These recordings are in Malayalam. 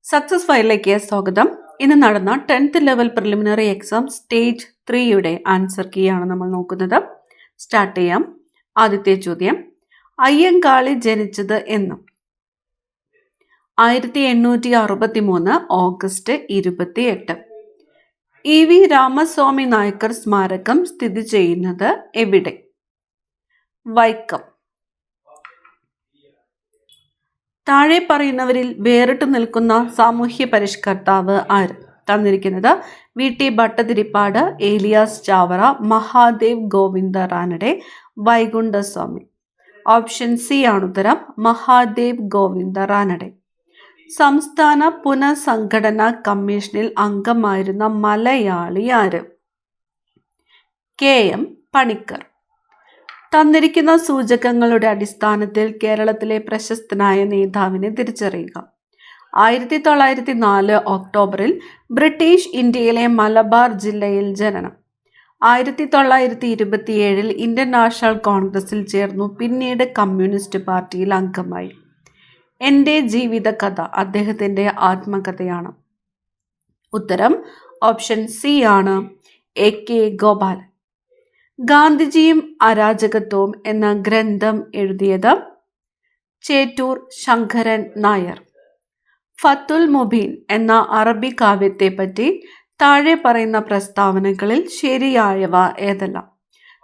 സക്സസ് ഫയലിലേക്ക് സ്വാഗതം. ഇന്ന് നടന്ന 10th level preliminary exam stage 3യുടെ ആൻസർ കീ ആണ് നമ്മൾ നോക്കുന്നത്. സ്റ്റാർട്ട് ചെയ്യാം. ആദ്യത്തെ ചോദ്യം, അയ്യങ്കാളി ജനിച്ചത് എന്ന്? 1863 ഓഗസ്റ്റ് 28. EV രാമസ്വാമി നായ്ക്കർ സ്മാരകം സ്ഥിതി ചെയ്യുന്നത് എവിടെ? വൈക്കം. താഴെ പറയുന്നവരിൽ വേറിട്ട് നിൽക്കുന്ന സാമൂഹ്യ പരിഷ്കർത്താവ് ആര്? തന്നിരിക്കുന്നത് VT Bhattathiripad, Elias Chavara, Mahadev Govinda Ranade, Vaikunda Swami. Option C ആണ് ഉത്തരം, മഹാദേവ് ഗോവിന്ദ റാനഡെ. സംസ്ഥാന പുനഃസംഘടനാ കമ്മീഷനിൽ അംഗമായിരുന്ന മലയാളി ആര്? KM പണിക്കർ. തന്നിരിക്കുന്ന സൂചകങ്ങളുടെ അടിസ്ഥാനത്തിൽ കേരളത്തിലെ പ്രശസ്തനായ നേതാവിനെ തിരിച്ചറിയുക. 1904 ഒക്ടോബറിൽ ബ്രിട്ടീഷ് ഇന്ത്യയിലെ മലബാർ ജില്ലയിൽ ജനനം. 1927 ഇന്ത്യൻ നാഷണൽ കോൺഗ്രസിൽ ചേർന്നു. പിന്നീട് കമ്മ്യൂണിസ്റ്റ് പാർട്ടിയിൽ അംഗമായി. എൻ്റെ ജീവിത കഥ അദ്ദേഹത്തിൻ്റെ ആത്മകഥയാണ്. ഉത്തരം ഓപ്ഷൻ സി ആണ്, AK ഗോപാലൻ. ഗാന്ധിജിയും അരാജകത്വവും എന്ന ഗ്രന്ഥം എഴുതിയത് ചേറ്റൂർ ശങ്കരൻ നായർ. ഫത്തുൽ മുബീൻ എന്ന അറബി കാവ്യത്തെപ്പറ്റി താഴെ പറയുന്ന പ്രസ്താവനകളിൽ ശരിയായവ ഏതെല്ലാം?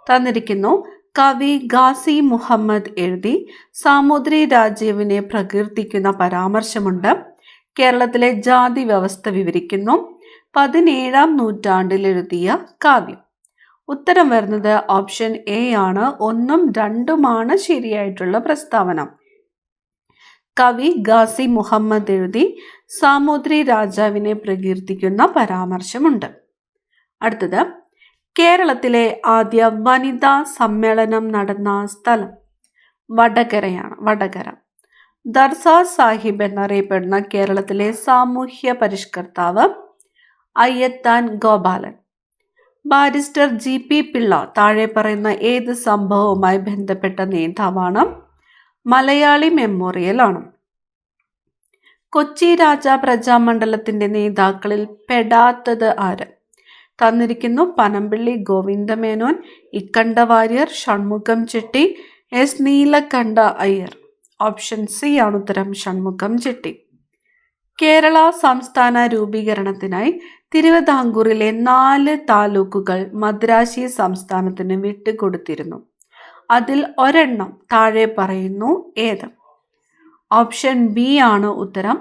തന്നിരിക്കുന്നു. കവി ഗാസി മുഹമ്മദ് എഴുതി സാമൂതിരി രാജാവിനെ പ്രകീർത്തിക്കുന്ന പരാമർശമുണ്ട്. കേരളത്തിലെ ജാതി വ്യവസ്ഥ വിവരിക്കുന്നു. 17ാം നൂറ്റാണ്ടിൽ എഴുതിയ കാവ്യം. ഉത്തരം വരുന്നത് ഓപ്ഷൻ എ ആണ്. 1ഉം 2ഉമാണ് ശരിയായിട്ടുള്ള പ്രസ്താവന. കവി ഗാസി മുഹമ്മദ് എഴുതി സാമൂതിരി രാജാവിനെ പ്രകീർത്തിക്കുന്ന പരാമർശമുണ്ട്. അടുത്തത്, കേരളത്തിലെ ആദ്യ വനിതാ സമ്മേളനം നടന്ന സ്ഥലം? വടകരയാണ്. വടകര. ദർസ സാഹിബ് എന്നറിയപ്പെടുന്ന കേരളത്തിലെ സാമൂഹ്യ പരിഷ്കർത്താവ് അയ്യത്താൻ ഗോപാലൻ. ബാരിസ്റ്റർ GP പിള്ള താഴെ പറയുന്ന ഏത് സംഭവവുമായി ബന്ധപ്പെട്ട നേതാവാണ്? മലയാളി മെമ്മോറിയൽ ആണ്. കൊച്ചി രാജ പ്രജാമണ്ഡലത്തിന്റെ നേതാക്കളിൽ പെടാത്തത് ആര്? തന്നിരിക്കുന്നു. Panampilly Govinda Menon, Ikkanda Warrier, Shanmukham Chetty, S Neelakanta Iyer. Option C ആണ് ഉത്തരം, ഷൺമുഖം ചെട്ടി. കേരള സംസ്ഥാന രൂപീകരണത്തിനായി തിരുവിതാംകൂറിലെ 4 താലൂക്കുകൾ മദ്രാശി സംസ്ഥാനത്തിന് വിട്ടുകൊടുത്തിരുന്നു. അതിൽ ഒരെണ്ണം താഴെ പറയുന്നു ഏത്? ഓപ്ഷൻ ബി ആണ് ഉത്തരം,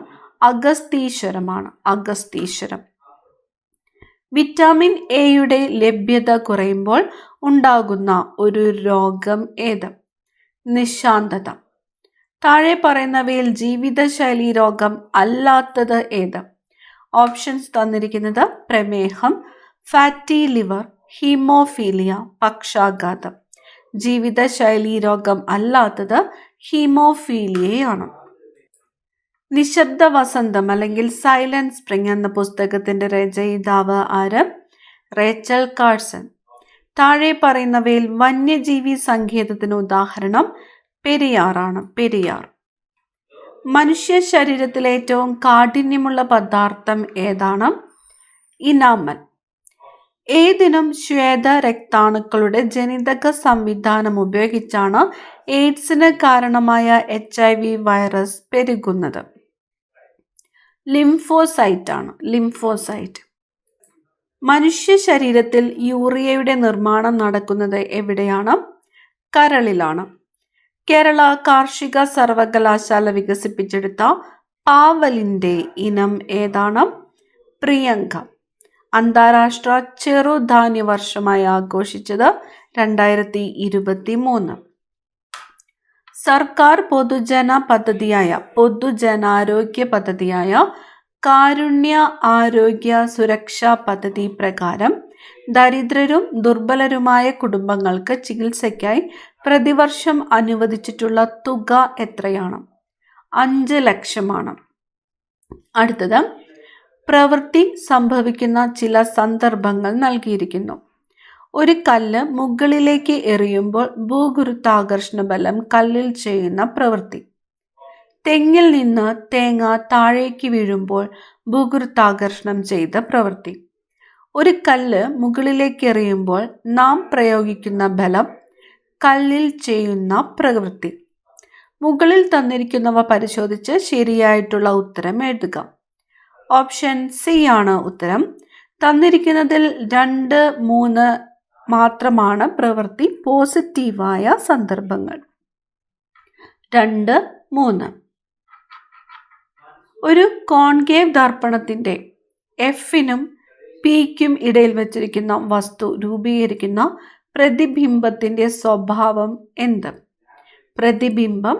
അഗസ്തീശ്വരമാണ്. അഗസ്തീശ്വരം. വിറ്റാമിൻ എയുടെ ലഭ്യത കുറയുമ്പോൾ ഉണ്ടാകുന്ന ഒരു രോഗം ഏത്? നിശാന്തത. താഴെ പറയുന്നവയിൽ ജീവിതശൈലി രോഗം അല്ലാത്തത് ഏത്? ഓപ്ഷൻസ് തന്നിരിക്കുന്നത് പ്രമേഹം, ഫാറ്റി ലിവർ, ഹീമോഫീലിയ, പക്ഷാഘാതം. ജീവിതശൈലി രോഗം അല്ലാത്തത് ഹീമോഫീലിയയാണ്. നിശബ്ദ വസന്തം അല്ലെങ്കിൽ സൈലന്റ് സ്പ്രിംഗ് എന്ന പുസ്തകത്തിന്റെ രചയിതാവ് ആര്? Rachel Carson. താഴെ പറയുന്നവയിൽ വന്യജീവി സങ്കേതത്തിന് ഉദാഹരണം പെരിയാറാണ്. പെരിയാർ. മനുഷ്യ ശരീരത്തിലെ ഏറ്റവും കാഠിന്യമുള്ള പദാർത്ഥം ഏതാണ്? ഇനാമൽ. ഏതിനും ശ്വേത രക്താണുക്കളുടെ ജനിതക സംവിധാനം ഉപയോഗിച്ചാണ് എയ്ഡ്സിന് കാരണമായ HIV വൈറസ് പെരുകുന്നത്? ലിംഫോസൈറ്റ് ആണ്. ലിംഫോസൈറ്റ്. മനുഷ്യ ശരീരത്തിൽ യൂറിയയുടെ നിർമ്മാണം നടക്കുന്നത് എവിടെയാണ്? കരളിലാണ്. കേരള കാർഷിക സർവകലാശാല വികസിപ്പിച്ചെടുത്ത പാവലിന്റെ ഇനം ഏതാണ്? പ്രിയങ്ക. അന്താരാഷ്ട്ര ചെറുധാന്യ വർഷമായി ആഘോഷിച്ചത് 2023. സർക്കാർ പൊതുജനാരോഗ്യ പദ്ധതിയായ കാരുണ്യ ആരോഗ്യ സുരക്ഷാ പദ്ധതി പ്രകാരം ദരിദ്രരും ദുർബലരുമായ കുടുംബങ്ങൾക്ക് ചികിത്സയ്ക്കായി പ്രതിവർഷം അനുവദിച്ചിട്ടുള്ള തുക എത്രയാണ്? 5 ലക്ഷമാണ്. അടുത്തത്, പ്രവൃത്തി സംഭവിക്കുന്ന ചില സന്ദർഭങ്ങൾ നൽകിയിരിക്കുന്നു. ഒരു കല്ല് മുകളിലേക്ക് എറിയുമ്പോൾ ഭൂഗുരുത്വാകർഷണ ബലം കല്ലിൽ ചെയ്യുന്ന പ്രവൃത്തി. തെങ്ങിൽ നിന്ന് തേങ്ങ താഴേക്ക് വീഴുമ്പോൾ ഭൂഗുരുത്വാകർഷണം ചെയ്ത പ്രവൃത്തി. ഒരു കല്ല് മുകളിലേക്ക് എറിയുമ്പോൾ നാം പ്രയോഗിക്കുന്ന ബലം, കല്ലിൽ ചെയ്യുന്ന പ്രവൃത്തി. മുകളിൽ തന്നിരിക്കുന്നവ പരിശോധിച്ച് ശരിയായിട്ടുള്ള ഉത്തരം എഴുതുക. ഓപ്ഷൻ സി ആണ് ഉത്തരം. തന്നിരിക്കുന്നതിൽ 2, 3 മാത്രമാണ് പ്രവൃത്തി പോസിറ്റീവായ സന്ദർഭങ്ങൾ. 2, 3. ഒരു കോൺകേവ് ദർപ്പണത്തിന്റെ എഫിനും പിക്കും ഇടയിൽ വെച്ചിരിക്കുന്ന വസ്തു രൂപീകരിക്കുന്ന പ്രതിബിംബത്തിന്റെ സ്വഭാവം എന്ത്? പ്രതിബിംബം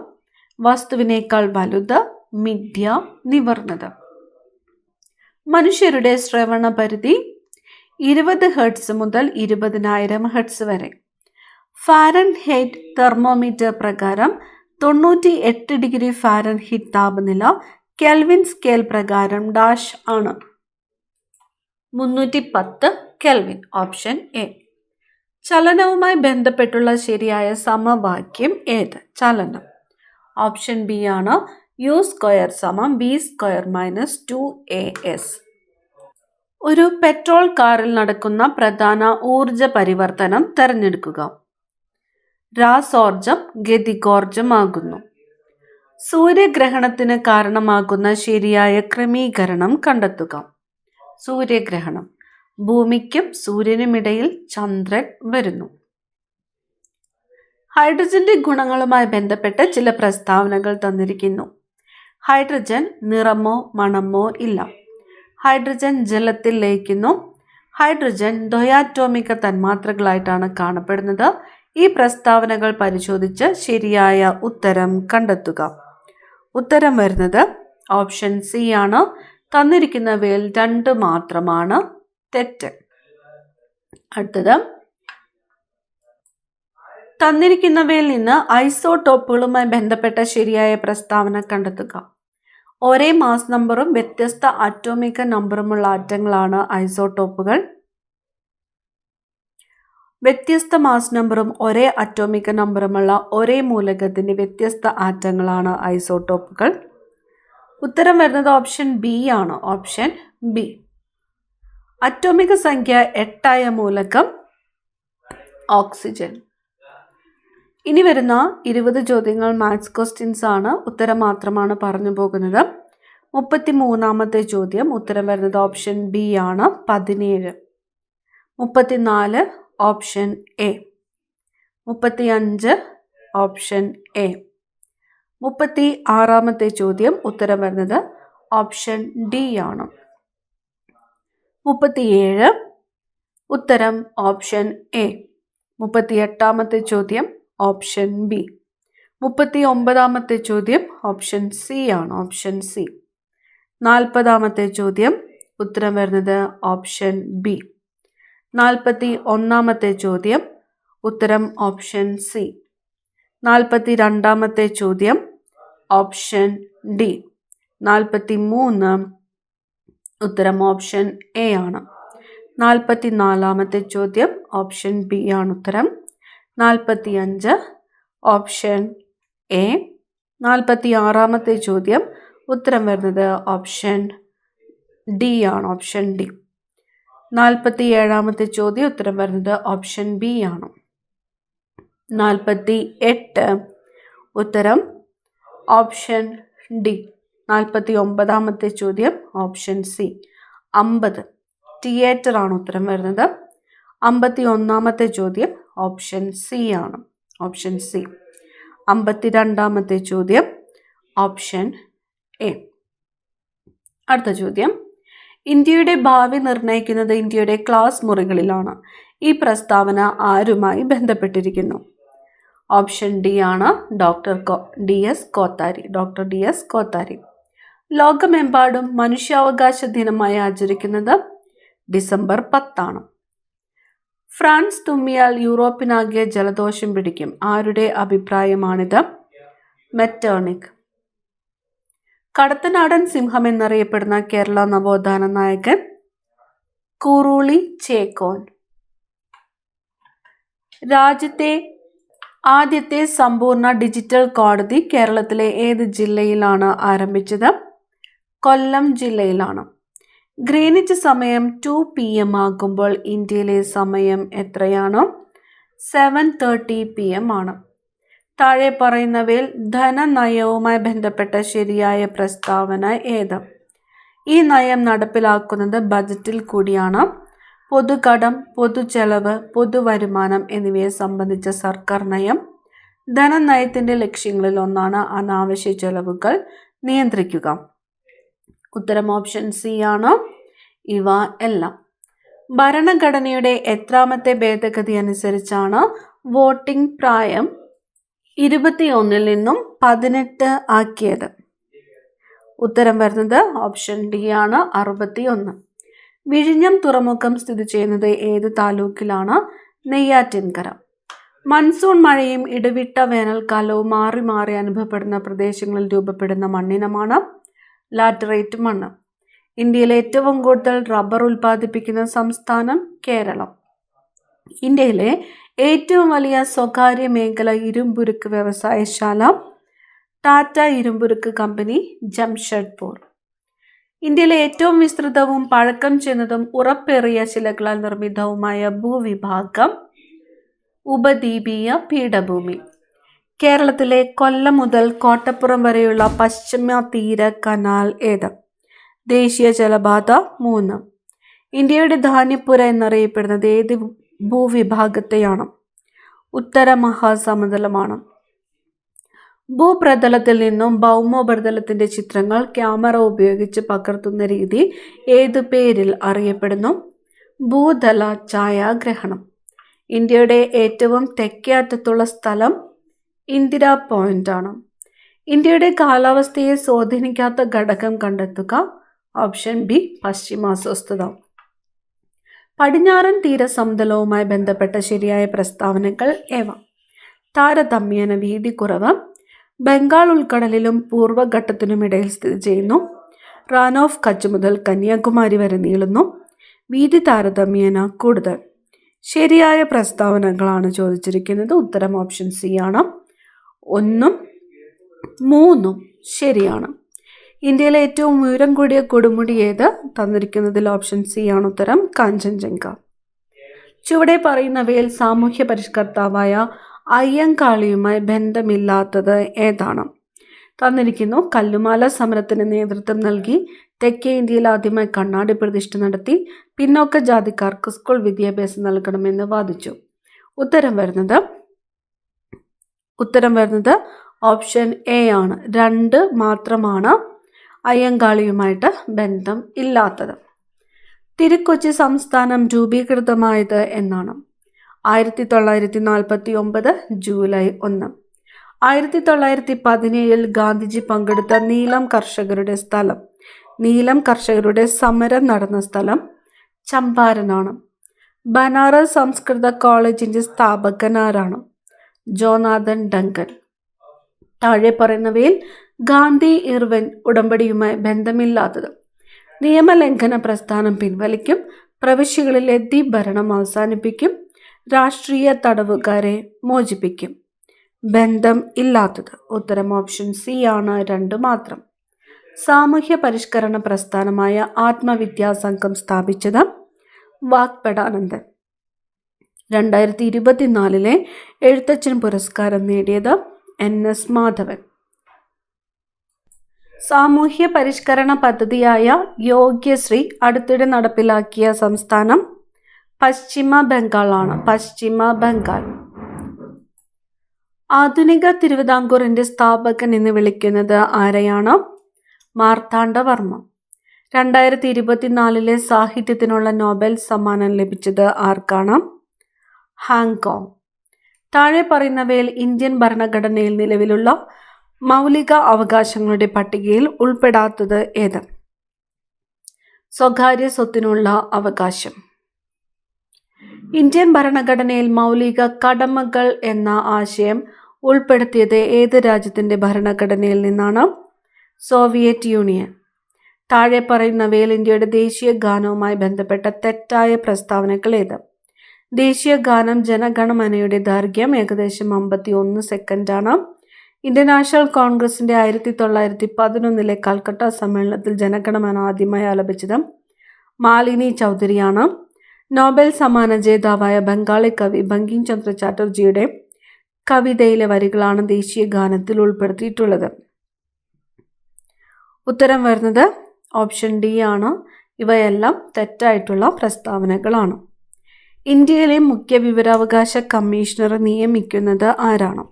വസ്തുവിനേക്കാൾ വലുത്, മിഥ്യ, നിവർന്നത്. മനുഷ്യരുടെ ശ്രവണ പരിധി 20 ഹെർട്സ് മുതൽ 20,000 ഹെർട്സ് വരെ. ഫാരൻഹീറ്റ് തെർമോമീറ്റർ പ്രകാരം 98 ഡിഗ്രി ഫാരൻഹീറ്റ് താപനില കെൽവിൻ സ്കെയിൽ പ്രകാരം ഡാഷ് ആണ്. 310 കെൽവിൻ. Option A. ചലനവുമായി ബന്ധപ്പെട്ടുള്ള ശരിയായ സമവാക്യം ഏത്? ചലനം. ഓപ്ഷൻ ബി ആണ്. u² v² - 2as. ഒരു പെട്രോൾ കാറിൽ നടക്കുന്ന പ്രധാന ഊർജ പരിവർത്തനം തിരഞ്ഞെടുക്കുക. രാസോർജം ഗതികോർജമാകുന്നു. സൂര്യഗ്രഹണത്തിന് കാരണമാകുന്ന ശരിയായ ക്രമീകരണം കണ്ടെത്തുക. സൂര്യഗ്രഹണം. ഭൂമിക്കും സൂര്യനുമിടയിൽ ചന്ദ്രൻ വരുന്നു. ഹൈഡ്രജന്റെ ഗുണങ്ങളുമായി ബന്ധപ്പെട്ട് ചില പ്രസ്താവനകൾ തന്നിരിക്കുന്നു. ഹൈഡ്രജൻ നിറമോ മണമോ ഇല്ല. ഹൈഡ്രജൻ ജലത്തിൽ ലയിക്കുന്നു. ഹൈഡ്രജൻ ദ്വയാറ്റോമിക തന്മാത്രകളായിട്ടാണ് കാണപ്പെടുന്നത്. ഈ പ്രസ്താവനകൾ പരിശോധിച്ച് ശരിയായ ഉത്തരം കണ്ടെത്തുക. ഉത്തരം വരുന്നത് ഓപ്ഷൻ സി ആണ്. തന്നിരിക്കുന്നവയിൽ 2 മാത്രമാണ് തെറ്റ്. അടുത്തത്, തന്നിരിക്കുന്നവയിൽ നിന്ന് ഐസോടോപ്പുകളുമായി ബന്ധപ്പെട്ട ശരിയായ പ്രസ്താവന കണ്ടെത്തുക. ഒരേ മാസ് നമ്പറും വ്യത്യസ്ത അറ്റോമിക നമ്പറുമുള്ള ആറ്റങ്ങളാണ് ഐസോടോപ്പുകൾ. വ്യത്യസ്ത മാസ് നമ്പറും ഒരേ അറ്റോമിക നമ്പറുമുള്ള ഒരേ മൂലകത്തിന്റെ വ്യത്യസ്ത ആറ്റങ്ങളാണ് ഐസോടോപ്പുകൾ. ഉത്തരം വരുന്നത് ഓപ്ഷൻ ബി ആണ്. Option B. അറ്റോമിക സംഖ്യ 8 മൂലകം ഓക്സിജൻ. ഇനി വരുന്ന 20 ചോദ്യങ്ങൾ മാത്സ് ക്വസ്റ്റ്യൻസ് ആണ്. ഉത്തരം മാത്രമാണ് പറഞ്ഞു പോകുന്നത്. 33ാമത്തെ ചോദ്യം ഉത്തരം വരുന്നത് ഓപ്ഷൻ ബി ആണ്. 17. 34 ഓപ്ഷൻ എ. 35 option A. 36ാമത്തെ ചോദ്യം ഉത്തരം വരുന്നത് ഓപ്ഷൻ ഡി ആണ്. 37 ഉത്തരം ഓപ്ഷൻ എ. 38ാമത്തെ ചോദ്യം ഓപ്ഷൻ ബി. 39ാമത്തെ ചോദ്യം ഓപ്ഷൻ സി ആണ്. Option C. 40ാമത്തെ ചോദ്യം ഉത്തരം വരുന്നത് ഓപ്ഷൻ ബി. 41ാമത്തെ ചോദ്യം ഉത്തരം ഓപ്ഷൻ സി. 42ാമത്തെ ചോദ്യം ഓപ്ഷൻ ഡി. 43 ഉത്തരം ഓപ്ഷൻ എ ആണ്. 44ാമത്തെ ചോദ്യം ഓപ്ഷൻ ബി ആണ് ഉത്തരം. 45 ഓപ്ഷൻ എ. 46ാമത്തെ ചോദ്യം ഉത്തരം വരുന്നത് ഓപ്ഷൻ ഡി ആണ്. Option D. 47ാമത്തെ ചോദ്യം ഉത്തരം വരുന്നത് ഓപ്ഷൻ ബി ആണ്. 48 ഉത്തരം ഓപ്ഷൻ ഡി. 49ാമത്തെ ചോദ്യം ഓപ്ഷൻ സി. 50 തിയേറ്റർ ആണ് ഉത്തരം വരുന്നത്. 51ാമത്തെ ചോദ്യം ഓപ്ഷൻ സി ആണ്. Option C. 52ാമത്തെ ചോദ്യം ഓപ്ഷൻ എ. അടുത്ത ചോദ്യം, ഇന്ത്യയുടെ ഭാവി നിർണ്ണയിക്കുന്നത് ഇന്ത്യയുടെ ക്ലാസ് മുറികളിലാണ്. ഈ പ്രസ്താവന ആരുമായി ബന്ധപ്പെട്ടിരിക്കുന്നു? ഓപ്ഷൻ ഡി ആണ്. Doctor DS Kothari. ലോകമെമ്പാടും മനുഷ്യാവകാശ ദിനമായി ആചരിക്കുന്നത് ഡിസംബർ 10 ആണ്. ഫ്രാൻസ് തുമ്മിയാൽ യൂറോപ്പിനാകെ ജലദോഷം പിടിക്കും. ആരുടെ അഭിപ്രായമാണിത്? മെറ്റേണിക്. കടത്തനാടൻ സിംഹം എന്നറിയപ്പെടുന്ന കേരള നവോത്ഥാന നായകൻ കുറുളി ചേക്കോൻ. രാജ്യത്തെ ആദ്യത്തെ സമ്പൂർണ്ണ ഡിജിറ്റൽ കോടതി കേരളത്തിലെ ഏത് ജില്ലയിലാണ് ആരംഭിച്ചത്? കൊല്ലം ജില്ലയിലാണ്. ഗ്രീനിച്ച് സമയം 2 PM ആകുമ്പോൾ ഇന്ത്യയിലെ സമയം എത്രയാണ്? 7:30 PM ആണ്. താഴെ പറയുന്നവയിൽ ധനനയവുമായി ബന്ധപ്പെട്ട ശരിയായ പ്രസ്താവന ഏത്? ഈ നയം നടപ്പിലാക്കുന്നത് ബജറ്റിൽ കൂടിയാണ്. പൊതുകടം, പൊതുചെലവ്, പൊതുവരുമാനം എന്നിവയെ സംബന്ധിച്ച സർക്കാർ നയം. ധനനയത്തിന്റെ ലക്ഷ്യങ്ങളിൽ ഒന്നാണ് അനാവശ്യ ചെലവുകൾ നിയന്ത്രിക്കുക. ഉത്തരം ഓപ്ഷൻ സി ആണ്. ഇവ എല്ലാം. ഭരണഘടനയുടെ എത്രാമത്തെ ഭേദഗതി അനുസരിച്ചാണ് വോട്ടിംഗ് പ്രായം 21 നിന്നും 18 ആക്കിയത്? ഉത്തരം വരുന്നത് ഓപ്ഷൻ ഡി ആണ്, 61. വിഴിഞ്ഞം തുറമുഖം സ്ഥിതി ചെയ്യുന്നത് ഏത് താലൂക്കിലാണ്? നെയ്യാറ്റിൻകര. മൺസൂൺ മഴയും ഇടവിട്ട വേനൽക്കാലവും മാറി മാറി അനുഭവപ്പെടുന്ന പ്രദേശങ്ങളിൽ രൂപപ്പെടുന്ന മണ്ണിനമാണ് ലാറ്ററൈറ്റ് മണ്ണ്. ഇന്ത്യയിൽ ഏറ്റവും കൂടുതൽ റബ്ബർ ഉൽപ്പാദിപ്പിക്കുന്ന സംസ്ഥാനം കേരളം. ഇന്ത്യയിലെ ഏറ്റവും വലിയ സ്വകാര്യ മേഖല ഇരുമ്പുരുക്ക് വ്യവസായശാല ടാറ്റ ഇരുമ്പുരുക്ക് കമ്പനി, ജംഷഡ്പൂർ. ഇന്ത്യയിലെ ഏറ്റവും വിസ്തൃതവും പഴക്കം ചെന്നതും ഉറപ്പേറിയ ശിലകളാൽ നിർമ്മിതവുമായ ഭൂവിഭാഗം ഉപദ്വീപീയ പീഠഭൂമി. കേരളത്തിലെ കൊല്ലം മുതൽ കോട്ടപ്പുറം വരെയുള്ള പശ്ചിമ തീര കനാൽ ഏത്? ദേശീയ ജലപാത 3. ഇന്ത്യയുടെ ധാന്യപ്പുര എന്നറിയപ്പെടുന്നത് ഏത് ഭൂവിഭാഗത്തെയാണ്? ഉത്തര മഹാസമതലമാണ്. ഭൂപ്രതലത്തിൽ നിന്നും ഭൗമോപരിതലത്തിന്റെ ചിത്രങ്ങൾ ക്യാമറ ഉപയോഗിച്ച് പകർത്തുന്ന രീതി ഏതു പേരിൽ അറിയപ്പെടുന്നു? ഭൂതല ഛായാഗ്രഹണം. ഇന്ത്യയുടെ ഏറ്റവും തെക്കേ അറ്റത്തുള്ള സ്ഥലം ഇന്ദിരാ പോയിന്റ് ആണ്. ഇന്ത്യയുടെ കാലാവസ്ഥയെ സ്വാധീനിക്കാത്ത ഘടകം കണ്ടെത്തുക. ഓപ്ഷൻ ബി പശ്ചിമാസ്വസ്ഥത. പടിഞ്ഞാറൻ തീരസമതലവുമായി ബന്ധപ്പെട്ട ശരിയായ പ്രസ്താവനകൾ ഏവ? താരതമ്യേന വീതി കുറവ്. ബംഗാൾ ഉൾക്കടലിലും പൂർവ്വഘട്ടത്തിനുമിടയിൽ സ്ഥിതി ചെയ്യുന്നു. റാൻ ഓഫ് കച്ച് മുതൽ കന്യാകുമാരി വരെ നീളുന്നു. വീതി താരതമ്യേന കൂടുതൽ. ശരിയായ പ്രസ്താവനകളാണ് ചോദിച്ചിരിക്കുന്നത്. ഉത്തരം ഓപ്ഷൻ സി ആണ്. 1ഉം 3ഉം ശരിയാണ്. ഇന്ത്യയിലെ ഏറ്റവും ഉയരം കൂടിയ കൊടുമുടി ഏത്? തന്നിരിക്കുന്നതിൽ ഓപ്ഷൻ സി ആണ് ഉത്തരം, കാഞ്ചൻജംഗ. ചുവടെ പറയുന്നവയിൽ സാമൂഹ്യ പരിഷ്കർത്താവായ അയ്യങ്കാളിയുമായി ബന്ധമില്ലാത്തത് ഏതാണ്? തന്നിരിക്കുന്നു. കല്ലുമാല സമരത്തിന് നേതൃത്വം നൽകി. തെക്കേ ഇന്ത്യയിൽ ആദ്യമായി കണ്ണാടി പ്രതിഷ്ഠ നടത്തി. പിന്നോക്ക ജാതിക്കാർക്ക് സ്കൂൾ വിദ്യാഭ്യാസം നൽകണമെന്ന് വാദിച്ചു. ഉത്തരം വരുന്നത് ഓപ്ഷൻ എ ആണ്. 2 മാത്രമാണ് അയ്യങ്കാളിയുമായിട്ട് ബന്ധം ഇല്ലാത്തത്. തിരുക്കൊച്ചി സംസ്ഥാനം രൂപീകൃതമായത് എന്നാണ്? 1949 ജൂലൈ 1. 1917 ഗാന്ധിജി പങ്കെടുത്ത നീലം കർഷകരുടെ സമരം നടന്ന സ്ഥലം ചമ്പാരനാണ്. ബനാറസ് സംസ്കൃത കോളേജിന്റെ സ്ഥാപകനാരാണ്? Jonathan Duncan. താഴെ പറയുന്നവയിൽ ഗാന്ധി ഇർവിൻ ഉടമ്പടിയുമായി ബന്ധമില്ലാത്തത്? നിയമലംഘന പ്രസ്ഥാനം പിൻവലിക്കും. പ്രവിശ്യകളിലെ ഭരണം അവസാനിപ്പിക്കും. രാഷ്ട്രീയ തടവുകാരെ മോചിപ്പിക്കും. ബന്ധം ഇല്ലാത്തത്? ഉത്തരം ഓപ്ഷൻ സി ആണ്, 2 മാത്രം. സാമൂഹ്യ പരിഷ്കരണ പ്രസ്ഥാനമായ ആത്മവിദ്യാസംഘം സ്ഥാപിച്ചത്? വാഗ്ഭടാനന്ദൻ. 2024 എഴുത്തച്ഛൻ പുരസ്കാരം നേടിയത്? NS മാധവൻ. സാമൂഹ്യ പരിഷ്കരണ പദ്ധതിയായ യോഗ്യശ്രീ അടുത്തിടെ നടപ്പിലാക്കിയ സംസ്ഥാനം പശ്ചിമ ബംഗാൾ ആണ്. ആധുനിക തിരുവിതാംകൂറിന്റെ സ്ഥാപകൻ എന്ന് വിളിക്കുന്നത് ആരെയാണ്? മാർത്താണ്ഡവർമ്മ. 2024 സാഹിത്യത്തിനുള്ള നോബൽ സമ്മാനം ലഭിച്ചത് ആർക്കാണ്? ഹാങ്കോങ്. താഴെ പറയുന്നവയിൽ ഇന്ത്യൻ ഭരണഘടനയിൽ നിലവിലുള്ള മൗലിക അവകാശങ്ങളുടെ പട്ടികയിൽ ഉൾപ്പെടാത്തത് ഏത്? സ്വകാര്യ സ്വത്തിനുള്ള അവകാശം. ഇന്ത്യൻ ഭരണഘടനയിൽ മൗലിക കടമകൾ എന്ന ആശയം ഉൾപ്പെടുത്തിയത് ഏത് രാജ്യത്തിന്റെ ഭരണഘടനയിൽ നിന്നാണ്? Soviet union. താഴെ പറയുന്നവയിൽ ഇന്ത്യയുടെ ദേശീയ ഗാനവുമായി ബന്ധപ്പെട്ട തെറ്റായ പ്രസ്താവനകൾ ഏത്? ദേശീയ ഗാനം ജനഗണമനയുടെ ദൈർഘ്യം ഏകദേശം 51 സെക്കൻഡാണ്. ഇന്ത്യൻ നാഷണൽ കോൺഗ്രസിന്റെ 1911 കൽക്കട്ട സമ്മേളനത്തിൽ ജനഗണമന ആദ്യമായി ആലപിച്ചത് മാലിനി ചൗധരിയാണ്. നോബൽ സമ്മാന ജേതാവായ ബംഗാളി കവി ബങ്കിം ചന്ദ്ര ചാറ്റർജിയുടെ കവിതയിലെ വരികളാണ് ദേശീയ ഗാനത്തിൽ ഉൾപ്പെടുത്തിയിട്ടുള്ളത്. ഉത്തരം വരുന്നത് ഓപ്ഷൻ ഡി ആണ്. ഇവയെല്ലാം തെറ്റായിട്ടുള്ള പ്രസ്താവനകളാണ്. ഇന്ത്യയിലെ മുഖ്യ വിവരാവകാശ കമ്മീഷണറെ നിയമിക്കുന്നത് ആരാണ്?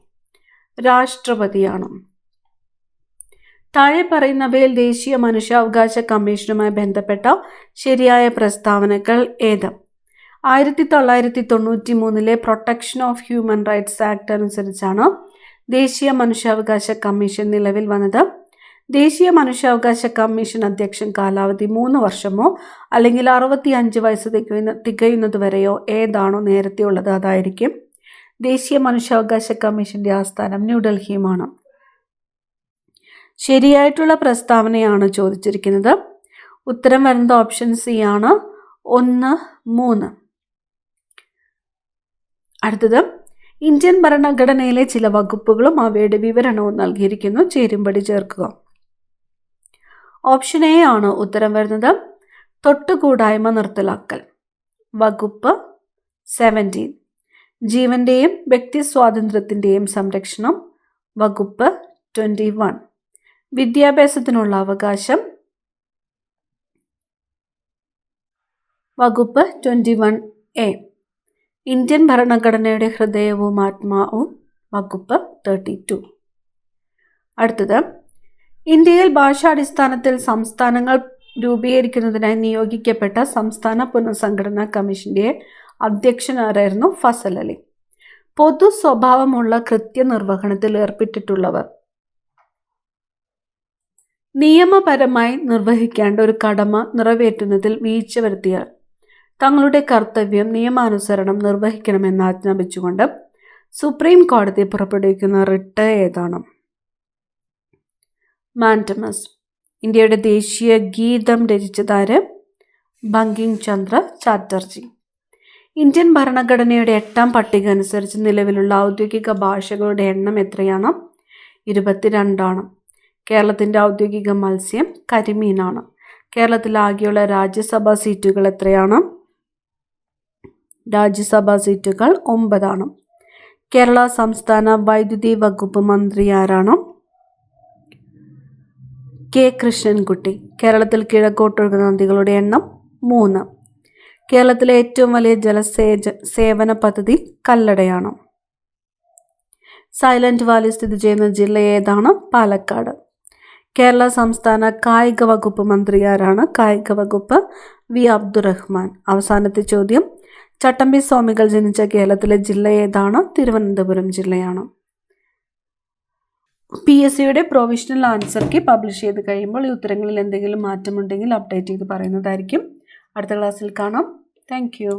രാഷ്ട്രപതിയാണ്. താഴെ പറയുന്നവയിൽ ദേശീയ മനുഷ്യാവകാശ കമ്മീഷനുമായി ബന്ധപ്പെട്ട ശരിയായ പ്രസ്താവനകൾ ഏത്? 1993 protection of human rights act അനുസരിച്ചാണ് ദേശീയ മനുഷ്യാവകാശ കമ്മീഷൻ നിലവിൽ വന്നത്. ദേശീയ മനുഷ്യാവകാശ കമ്മീഷൻ അധ്യക്ഷൻ കാലാവധി 3 വർഷമോ അല്ലെങ്കിൽ 65 വയസ്സ് തികയുന്നതുവരെയോ ഏതാണോ നേരത്തെ ഉള്ളത് അതായിരിക്കും. ദേശീയ മനുഷ്യാവകാശ കമ്മീഷന്റെ ആസ്ഥാനം ന്യൂഡൽഹിയുമാണ്. ശരിയായിട്ടുള്ള പ്രസ്താവനയാണ് ചോദിച്ചിരിക്കുന്നത്. ഉത്തരം വരുന്നത് ഓപ്ഷൻ സി ആണ്. 1, 3. അടുത്തത് ഇന്ത്യൻ ഭരണഘടനയിലെ ചില വകുപ്പുകളും അവയുടെ വിവരണവും നൽകിയിരിക്കുന്നു. ചേരുംപടി ചേർക്കുക. ഓപ്ഷൻ എ ആണ് ഉത്തരം വരുന്നത്. തൊട്ടുകൂടായ്മ നിർത്തലാക്കൽ. വകുപ്പ് 17. ജീവന്റെയും വ്യക്തി സ്വാതന്ത്ര്യത്തിന്റെയും സംരക്ഷണം. വകുപ്പ് 21. വിദ്യാഭ്യാസത്തിനുള്ള അവകാശം. വകുപ്പ് 21A. ഇന്ത്യൻ ഭരണഘടനയുടെ ഹൃദയവും ആത്മാവും. വകുപ്പ് 32. അടുത്തത് ഇന്ത്യയിൽ ഭാഷാടിസ്ഥാനത്തിൽ സംസ്ഥാനങ്ങൾ രൂപീകരിക്കുന്നതിനായി നിയോഗിക്കപ്പെട്ട സംസ്ഥാന പുനഃസംഘടനാ കമ്മീഷന്റെ അധ്യക്ഷനാരായിരുന്നു ഫസൽ അലി. പൊതു സ്വഭാവമുള്ള കൃത്യനിർവഹണത്തിൽ ഏർപ്പെട്ടിട്ടുള്ളവർ നിയമപരമായി നിർവഹിക്കേണ്ട ഒരു കടമ നിറവേറ്റുന്നതിൽ വീഴ്ച വരുത്തിയാൽ തങ്ങളുടെ കർത്തവ്യം നിയമാനുസരണം നിർവഹിക്കണമെന്ന് ആജ്ഞാപിച്ചുകൊണ്ട് സുപ്രീം കോടതി പുറപ്പെടുവിക്കുന്ന റിട്ട് ഏതാണ്? മാൻഡമസ്. ഇന്ത്യയുടെ ദേശീയ ഗീതം രചിച്ചതാര്? ബങ്കിം ചന്ദ്ര ചാറ്റർജി. ഇന്ത്യൻ ഭരണഘടനയുടെ 8ാം പട്ടിക അനുസരിച്ച് നിലവിലുള്ള ഔദ്യോഗിക ഭാഷകളുടെ എണ്ണം എത്രയാണ്? 22 ആണ്. കേരളത്തിൻ്റെ ഔദ്യോഗിക മത്സ്യം കരിമീനാണ്. കേരളത്തിലാകെയുള്ള രാജ്യസഭാ സീറ്റുകൾ എത്രയാണ്? രാജ്യസഭാ സീറ്റുകൾ 9 ആണ്. കേരള സംസ്ഥാന വൈദ്യുതി വകുപ്പ് മന്ത്രി ആരാണ്? കെ കൃഷ്ണൻകുട്ടി. കേരളത്തിൽ കിഴക്കോട്ടൊഴുകുന്ന നദികളുടെ എണ്ണം 3. കേരളത്തിലെ ഏറ്റവും വലിയ ജലസേവന പദ്ധതി കല്ലടയാണ്. സൈലന്റ് വാലി സ്ഥിതി ചെയ്യുന്ന ജില്ല ഏതാണ്? പാലക്കാട്. കേരള സംസ്ഥാന കായിക വകുപ്പ് മന്ത്രി ആരാണ്? കായിക വകുപ്പ് വി അബ്ദുറഹ്മാൻ. അവസാനത്തെ ചോദ്യം, ചട്ടമ്പി സ്വാമികൾ ജനിച്ച കേരളത്തിലെ ജില്ല ഏതാണ്? തിരുവനന്തപുരം ജില്ലയാണ്. PSCയുടെ പ്രൊവിഷണൽ ആൻസർ കീ പബ്ലിഷ് ചെയ്ത് കഴിയുമ്പോൾ ഈ ഉത്തരങ്ങളിൽ എന്തെങ്കിലും മാറ്റമുണ്ടെങ്കിൽ അപ്ഡേറ്റ് ചെയ്ത് പറയുന്നതായിരിക്കും. അടുത്ത ക്ലാസ്സിൽ കാണാം. Thank you.